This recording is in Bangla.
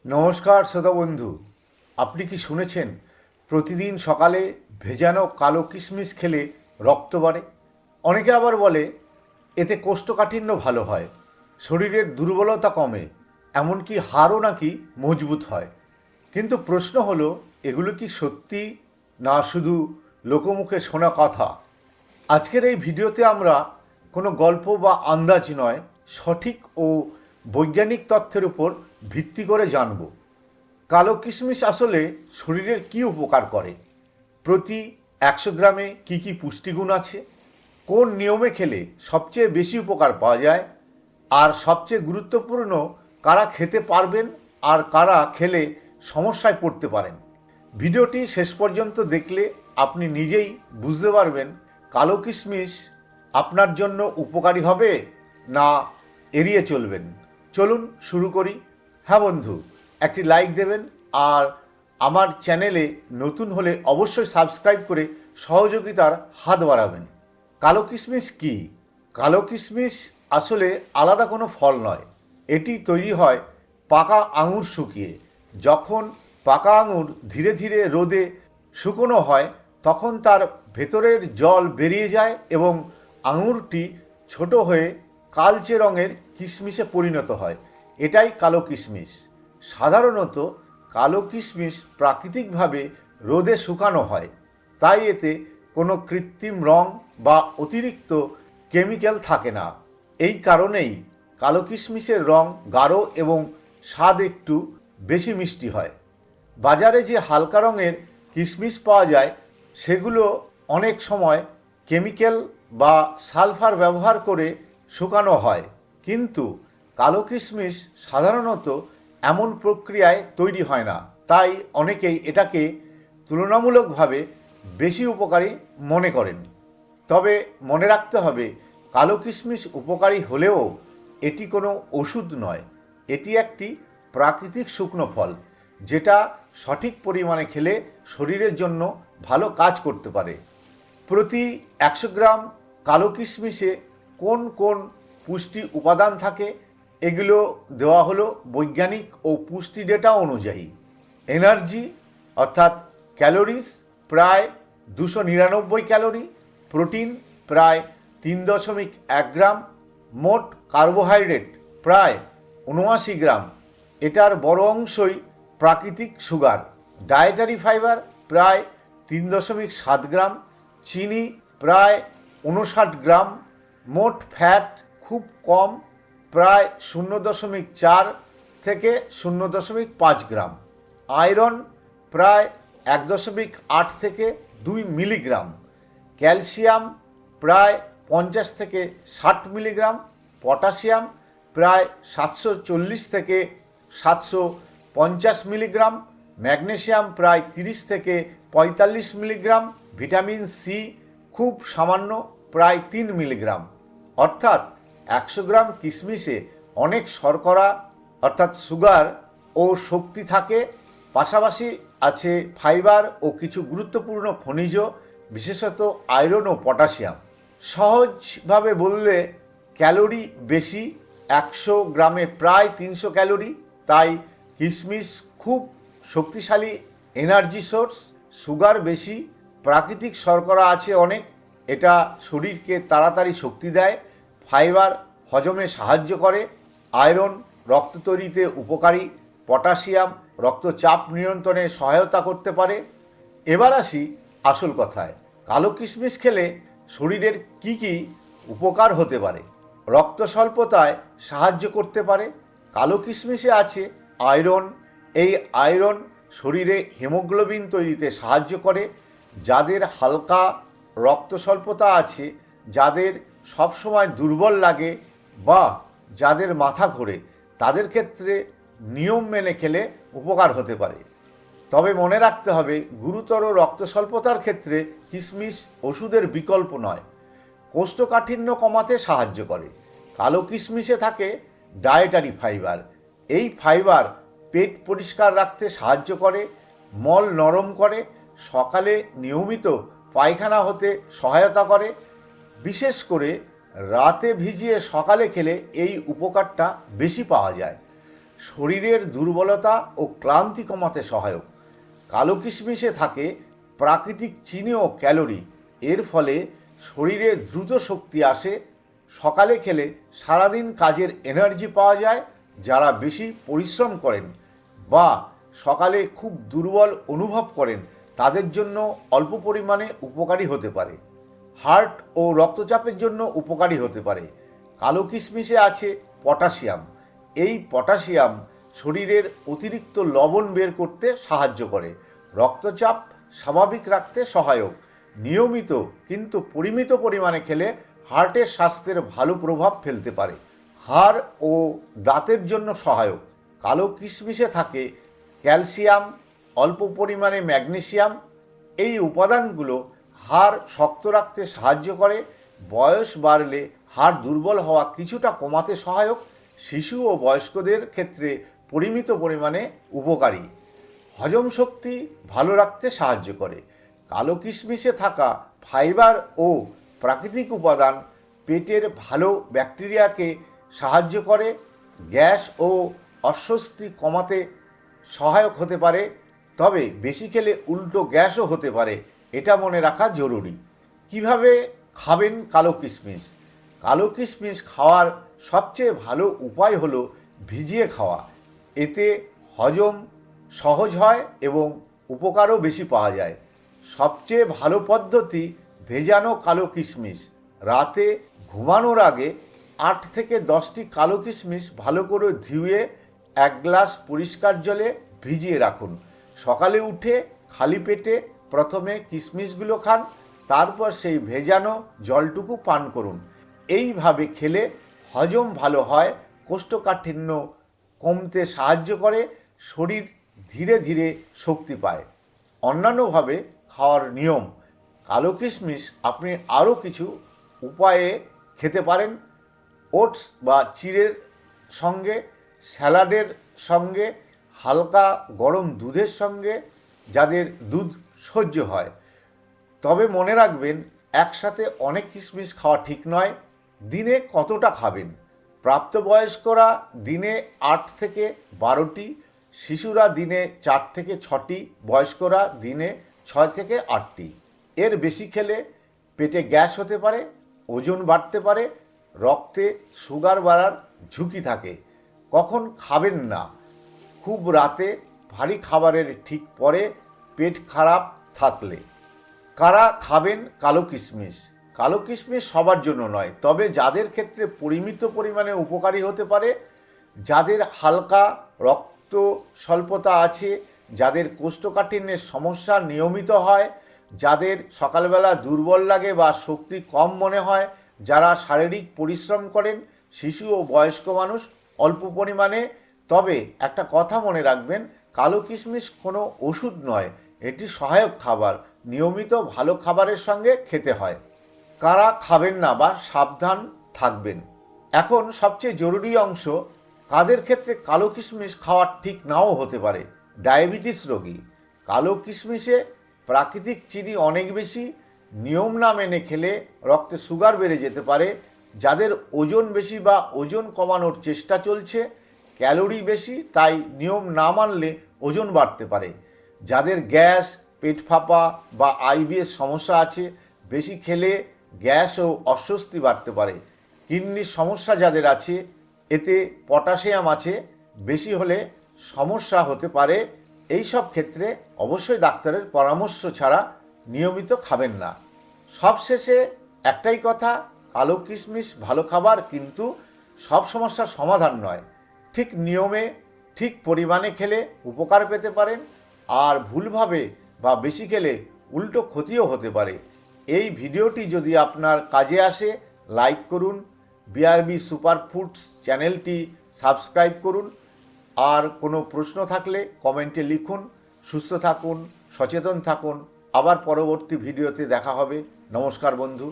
নমস্কার শ্রোতা বন্ধু। আপনি কি শুনেছেন প্রতিদিন সকালে ভেজানো কালো কিশমিশ খেলে রক্ত বাড়ে? অনেকে আবার বলে এতে কোষ্ঠকাঠিন্য ভালো হয়, শরীরের দুর্বলতা কমে, এমনকি হাড়ও নাকি মজবুত হয়। কিন্তু প্রশ্ন হলো, এগুলো কি সত্যি, না শুধু লোকমুখে শোনা কথা? আজকের এই ভিডিওতে আমরা কোনো গল্প বা আন্দাজ নয়, সঠিক ও বৈজ্ঞানিক তথ্যের উপর ভিত্তি করে জানব কালো কিশমিশ আসলে শরীরের কী উপকার করে, প্রতি 100 গ্রামে কি কি পুষ্টিগুণ আছে, কোন নিয়মে খেলে সবচেয়ে বেশি উপকার পাওয়া যায়, আর সবচেয়ে গুরুত্বপূর্ণ, কারা খেতে পারবেন আর কারা খেলে সমস্যায় পড়তে পারেন। ভিডিওটি শেষ পর্যন্ত দেখলে আপনি নিজেই বুঝতে পারবেন কালো কিশমিশ আপনার জন্য উপকারী হবে না এড়িয়ে চলবেন। চলুন শুরু করি। হ্যাঁ বন্ধু, একটি লাইক দেবেন আর আমার চ্যানেলে নতুন হলে অবশ্যই সাবস্ক্রাইব করে সহযোগিতার হাত বাড়াবেন। কালো কিশমিশ কী? কালো কিশমিশ আসলে আলাদা কোনো ফল নয়। এটি তৈরি হয় পাকা আঙুর শুকিয়ে। যখন পাকা আঙুর ধীরে ধীরে রোদে শুকনো হয় তখন তার ভেতরের জল বেরিয়ে যায় এবং আঙুরটি ছোট হয়ে কালচে রঙের কিশমিশে পরিণত হয়। এটাই কালো কিশমিশ। সাধারণত কালো কিশমিশ প্রাকৃতিকভাবে রোদে শুকানো হয়, তাই এতে কোনো কৃত্রিম রং বা অতিরিক্ত কেমিক্যাল থাকে না। এই কারণেই কালো কিশমিশের রং গাঢ় এবং স্বাদ একটু বেশি মিষ্টি হয়। বাজারে যে হালকা রঙের কিশমিশ পাওয়া যায় সেগুলো অনেক সময় কেমিক্যাল বা সালফার ব্যবহার করে শুকানো হয়, কিন্তু কালো কিশমিশ সাধারণত এমন প্রক্রিয়ায় তৈরি হয় না, তাই অনেকেই এটাকে তুলনামূলকভাবে বেশি উপকারী মনে করেন। তবে মনে রাখতে হবে, কালো কিশমিশ উপকারী হলেও এটি কোনো ওষুধ নয়। এটি একটি প্রাকৃতিক শুকনো ফল, যেটা সঠিক পরিমাণে খেলে শরীরের জন্য ভালো কাজ করতে পারে। প্রতি 100 গ্রাম কালো কিশমিশে কোন কোন পুষ্টি উপাদান থাকে এগুলো দেওয়া হলো বৈজ্ঞানিক ও পুষ্টি ডেটা অনুযায়ী। এনার্জি অর্থাৎ ক্যালোরিজ প্রায় 299 ক্যালোরি, প্রোটিন প্রায় 3.1 গ্রাম, মোট কার্বোহাইড্রেট প্রায় 79 গ্রাম, এটার বড় অংশই প্রাকৃতিক সুগার, ডায়েটারি ফাইবার প্রায় 3.7 গ্রাম, চিনি প্রায় 59 গ্রাম, মোট ফ্যাট খুব কম, প্রায় 0.4 থেকে 0.5 গ্রাম, আয়রন প্রায় 1.8 থেকে 2 মিলিগ্রাম, ক্যালসিয়াম প্রায় 50 থেকে 60 মিলিগ্রাম, পটাশিয়াম প্রায় 740 থেকে 750 মিলিগ্রাম, ম্যাগনেসিয়াম প্রায় 30 থেকে 45 মিলিগ্রাম, ভিটামিন সি খুব সামান্য প্রায় 3 মিলিগ্রাম। অর্থাৎ 100 গ্রাম কিশমিশে অনেক শর্করা অর্থাৎ সুগার ও শক্তি থাকে, পাশাপাশি আছে ফাইবার ও কিছু গুরুত্বপূর্ণ খনিজ, বিশেষত আয়রন ও পটাশিয়াম। সহজভাবে বললে ক্যালোরি বেশি, 100 গ্রামে প্রায় 300 ক্যালোরি, তাই কিশমিশ খুব শক্তিশালী এনার্জি সোর্স। সুগার বেশি, প্রাকৃতিক শর্করা আছে অনেক, এটা শরীরকে তাড়াতাড়ি শক্তি দেয়, ফাইবার হজমে সাহায্য করে, আয়রন রক্ত তৈরিতে উপকারী, পটাশিয়াম রক্তচাপ নিয়ন্ত্রণে সহায়তা করতে পারে। এবার আসি আসল কথায়, কালো কিশমিশ খেলে শরীরের কি কি উপকার হতে পারে। রক্ত স্বল্পতায় সাহায্য করতে পারে। কালো কিশমিশে আছে আয়রন। এই আয়রন শরীরে হিমোগ্লোবিন তৈরিতে সাহায্য করে। যাদের হালকা রক্ত স্বল্পতা আছে, যাদের সবসময় দুর্বল লাগে বা যাদের মাথা ঘোরে, তাদের ক্ষেত্রে নিয়ম মেনে খেলে উপকার হতে পারে। তবে মনে রাখতে হবে, গুরুতর রক্ত স্বল্পতার ক্ষেত্রে কিশমিশ ওষুধের বিকল্প নয়। কোষ্ঠকাঠিন্য কমাতে সাহায্য করে। কালো কিশমিশে থাকে ডায়েটারি ফাইবার। এই ফাইবার পেট পরিষ্কার রাখতে সাহায্য করে, মল নরম করে, সকালে নিয়মিত পায়খানা হতে সহায়তা করে। বিশেষ করে রাতে ভিজিয়ে সকালে খেলে এই উপকারটা বেশি পাওয়া যায়। শরীরের দুর্বলতা ও ক্লান্তি কমাতে সহায়ক। কালো কিশমিশে থাকে প্রাকৃতিক চিনি ও ক্যালোরি, এর ফলে শরীরে দ্রুত শক্তি আসে। সকালে খেলে সারাদিন কাজের এনার্জি পাওয়া যায়। যারা বেশি পরিশ্রম করেন বা সকালে খুব দুর্বল অনুভব করেন তাদের জন্য অল্প পরিমাণে উপকারী হতে পারে। হার্ট ও রক্তচাপের জন্য উপকারী হতে পারে। কালো কিশমিশে আছে পটাশিয়াম। এই পটাশিয়াম শরীরের অতিরিক্ত লবণ বের করতে সাহায্য করে, রক্তচাপ স্বাভাবিক রাখতে সহায়ক। নিয়মিত কিন্তু পরিমিত পরিমাণে খেলে হার্টের স্বাস্থ্যের ভালো প্রভাব ফেলতে পারে। হাড় ও দাঁতের জন্য সহায়ক। কালো কিশমিশে থাকে ক্যালসিয়াম, অল্প পরিমাণে ম্যাগনেসিয়াম। এই উপাদানগুলো হাড় শক্ত রাখতে সাহায্য করে। বয়স বাড়লে হাড় দুর্বল হওয়া কিছুটা কমাতে সহায়ক। শিশু ও বয়স্কদের ক্ষেত্রে পরিমিত পরিমাণে উপকারী। হজম শক্তি ভালো রাখতে সাহায্য করে। কালো কিশমিশে থাকা ফাইবার ও প্রাকৃতিক উপাদান পেটের ভালো ব্যাকটেরিয়াকে সাহায্য করে। গ্যাস ও অস্বস্তি কমাতে সহায়ক হতে পারে, তবে বেশি খেলে উল্টো গ্যাসও হতে পারে, এটা মনে রাখা জরুরি। কিভাবে খাবেন কালো কিশমিশ? কালো কিশমিশ খাওয়ার সবচেয়ে ভালো উপায় হলো ভিজিয়ে খাওয়া। এতে হজম সহজ হয় এবং উপকারও বেশি পাওয়া যায়। সবচেয়ে ভালো পদ্ধতি ভেজানো কালো কিশমিশ। রাতে ঘুমানোর আগে 8 থেকে 10টি কালো কিশমিশ ভালো করে ধুয়ে 1 গ্লাস পরিষ্কার জলে ভিজিয়ে রাখুন। সকালে উঠে খালি পেটে প্রথমে কিশমিশগুলো খান, তারপর সেই ভেজানো জলটুকু পান করুন। এইভাবে খেলে হজম ভালো হয়, কোষ্ঠকাঠিন্য কমতে সাহায্য করে, শরীর ধীরে ধীরে শক্তি পায়। অন্যান্যভাবে খাওয়ার নিয়ম। কালো কিশমিশ আপনি আরও কিছু উপায়ে খেতে পারেন। ওটস বা চিড়ের সঙ্গে, স্যালাডের সঙ্গে, হালকা গরম দুধের সঙ্গে, যাদের দুধ সহ্য হয়। তবে মনে রাখবেন, একসাথে অনেক কিশমিশ খাওয়া ঠিক নয়। দিনে কতটা খাবেন? প্রাপ্তবয়স্করা দিনে 8 থেকে 12টি, শিশুরা দিনে 4 থেকে 6টি, বয়স্করা দিনে 6 থেকে 8টি। এর বেশি খেলে পেটে গ্যাস হতে পারে, ওজন বাড়তে পারে, রক্তে সুগার বাড়ার ঝুঁকি থাকে। কখন খাবেন না? খুব রাতে, ভারী খাবারের ঠিক পরে, পেট খারাপ থাকলে। কারা খাবেন কালো কিশমিশ? কালো কিশমিশ সবার জন্য নয়, তবে যাদের ক্ষেত্রে পরিমিত পরিমাণে উপকারী হতে পারে, যাদের হালকা রক্ত স্বল্পতা আছে, যাদের কোষ্ঠকাঠিন্যের সমস্যা নিয়মিত হয়, যাদের সকালবেলা দুর্বল লাগে বা শক্তি কম মনে হয়, যারা শারীরিক পরিশ্রম করেন, শিশু ও বয়স্ক মানুষ অল্প পরিমাণে। তবে একটা কথা মনে রাখবেন, কালো কিশমিশ কোনো ওষুধ নয়, এটি সহায়ক খাবার। নিয়মিত ভালো খাবারের সঙ্গে খেতে হয়। কারা খাবেন না বা সাবধান থাকবেন? এখন সবচেয়ে জরুরি অংশ, কাদের ক্ষেত্রে কালো কিশমিশ খাওয়া ঠিক নাও হতে পারে। ডায়াবেটিস রোগী। কালো কিশমিশে প্রাকৃতিক চিনি অনেক বেশি। নিয়ম না মেনে খেলে রক্তে সুগার বেড়ে যেতে পারে। যাদের ওজন বেশি বা ওজন কমানোর চেষ্টা চলছে, ক্যালোরি বেশি, তাই নিয়ম না মানলে ওজন বাড়তে পারে। যাদের গ্যাস, পেট ফাঁপা বা আইবিএস সমস্যা আছে, বেশি খেলে গ্যাস ও অস্বস্তি বাড়তে পারে। কিডনির সমস্যা যাদের আছে, এতে পটাশিয়াম আছে, বেশি হলে সমস্যা হতে পারে। এই সব ক্ষেত্রে অবশ্যই ডাক্তারের পরামর্শ ছাড়া নিয়মিত খাবেন না। সবশেষে একটাই কথা, কালো কিশমিশ ভালো খাবার, কিন্তু সব সমস্যার সমাধান নয়। ঠিক নিয়মে, ঠিক পরিমাণে খেলে উপকার পেতে পারেন, আর ভুলভাবে বা বেশি খেলে উল্টো ক্ষতিও হতে পারে। এই ভিডিওটি যদি আপনার কাজে আসে, লাইক করুন। বিআরবি সুপার ফুডস চ্যানেলটি সাবস্ক্রাইব করুন। আর কোনো প্রশ্ন থাকলে কমেন্টে লিখুন। সুস্থ থাকুন, সচেতন থাকুন। আবার পরবর্তী ভিডিওতে দেখা হবে। নমস্কার বন্ধু।